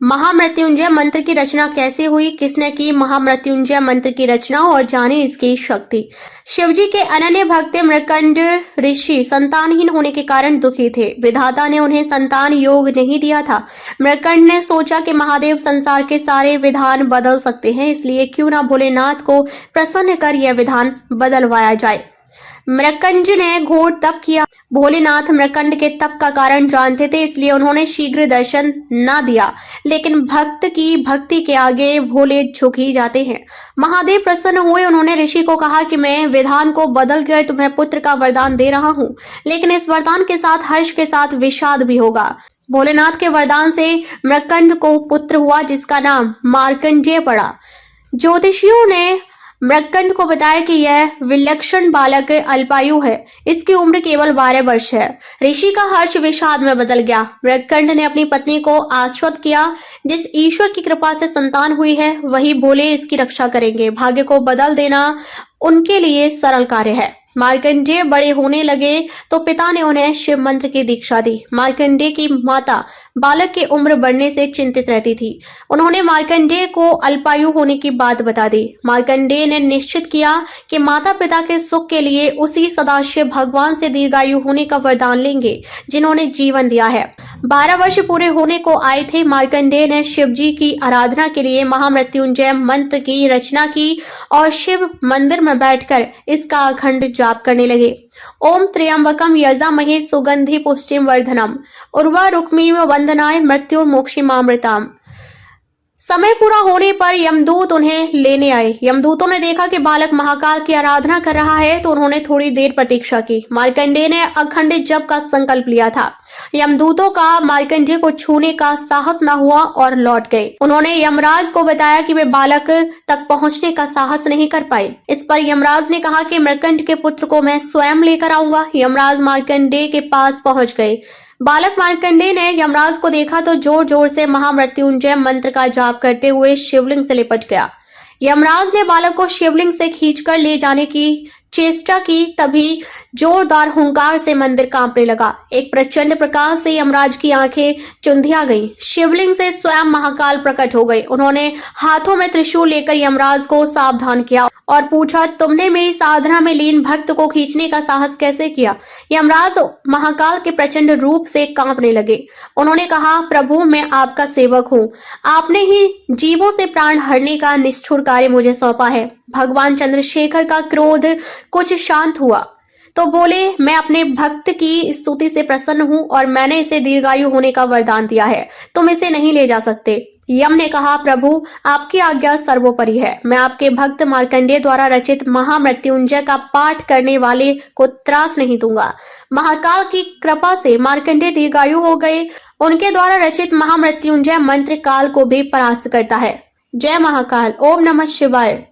महामृत्युंजय मंत्र की रचना कैसे हुई, किसने की महामृत्युंजय मंत्र की रचना और जाने इसकी शक्ति। शिवजी के अनन्य भक्त मृकंड ऋषि संतानहीन होने के कारण दुखी थे। विधाता ने उन्हें संतान योग नहीं दिया था। मृकंड ने सोचा कि महादेव संसार के सारे विधान बदल सकते हैं, इसलिए क्यों ना भोलेनाथ को प्रसन्न कर यह विधान बदलवाया जाए। मृकंड ने घोर तप किया। भोलेनाथ मृकंड के तप का कारण जानते थे, इसलिए उन्होंने शीघ्र दर्शन न दिया। लेकिन भक्त की भक्ति के आगे भोले झुक ही जाते हैं। महादेव प्रसन्न हुए। उन्होंने ऋषि को कहा कि मैं विधान को बदल कर तुम्हें पुत्र का वरदान दे रहा हूँ, लेकिन इस वरदान के साथ हर्ष के साथ विषाद भी होगा। भोलेनाथ के वरदान से मृकंड को पुत्र हुआ, जिसका नाम मार्कंडेय पड़ा। ज्योतिषियों ने मृकंड को बताया कि यह विलक्षण बालक अल्पायु है, इसकी उम्र केवल 12 वर्ष है। ऋषि का हर्ष विषाद में बदल गया। मृकंड ने अपनी पत्नी को आश्वस्त किया, जिस ईश्वर की कृपा से संतान हुई है वही भोले इसकी रक्षा करेंगे। भाग्य को बदल देना उनके लिए सरल कार्य है। मार्कंडेय बड़े होने लगे तो पिता ने उन्हें शिव मंत्र की दीक्षा दी। मार्कंडेय की माता बालक की उम्र बढ़ने से चिंतित रहती थी। उन्होंने मार्कंडेय को अल्पायु होने की बात बता दी। मार्कंडेय ने निश्चित किया कि माता पिता के सुख के लिए उसी सदाशिव भगवान से दीर्घायु होने का वरदान लेंगे जिन्होंने जीवन दिया है। 12 वर्ष पूरे होने को आए थे। मार्कंडेय ने शिव जी की आराधना के लिए महामृत्युंजय मंत्र की रचना की और शिव मंदिर में बैठकर इसका अखंड जाप करने लगे। ओम त्र्यंबकम यजामहे सुगंधि पुष्टिम वर्धनम उर्वा रुक्मीव वंदनाय मृत्युर्मोक्षिमामृताम। समय पूरा होने पर यमदूत उन्हें लेने आए। यमदूतों ने देखा कि बालक महाकाल की आराधना कर रहा है, तो उन्होंने थोड़ी देर प्रतीक्षा की। मार्कंडेय ने अखंड जप का संकल्प लिया था। यमदूतों का मार्कंडेय को छूने का साहस न हुआ और लौट गए। उन्होंने यमराज को बताया कि वे बालक तक पहुंचने का साहस नहीं कर पाए। इस पर यमराज ने कहा कि मृकंड के पुत्र को मैं स्वयं लेकर आऊंगा। यमराज मार्कंडेय के पास पहुंच गए। बालक मार्कंडेय ने यमराज को देखा तो जोर जोर से महामृत्युंजय मंत्र का जाप करते हुए शिवलिंग से लिपट गया। यमराज ने बालक को शिवलिंग से खींचकर ले जाने की चेष्टा की, तभी जोरदार हुंकार से मंदिर कांपने लगा। एक प्रचंड प्रकाश से यमराज की आंखें चुंधिया गईं। शिवलिंग से स्वयं महाकाल प्रकट हो गए। उन्होंने हाथों में त्रिशूल लेकर यमराज को सावधान किया और पूछा, तुमने मेरी साधना में लीन भक्त को खींचने का साहस कैसे किया? यमराज महाकाल के प्रचंड रूप से कांपने लगे। उन्होंने कहा, प्रभु मैं आपका सेवक हूँ। आपने ही जीवों से प्राण हरने का निष्ठुर कार्य मुझे सौंपा है। भगवान चंद्रशेखर का क्रोध कुछ शांत हुआ तो बोले, मैं अपने भक्त की स्तुति से प्रसन्न हूँ और मैंने इसे दीर्घायु होने का वरदान दिया है। तुम इसे नहीं ले जा सकते। यम ने कहा, प्रभु आपकी आज्ञा सर्वोपरि है। मैं आपके भक्त मार्कंडेय द्वारा रचित महामृत्युंजय का पाठ करने वाले को त्रास नहीं दूंगा। महाकाल की कृपा से मार्कंडेय दीर्घायु हो गए। उनके द्वारा रचित महामृत्युंजय मंत्र काल को भी परास्त करता है। जय महाकाल। ओम नमः शिवाय।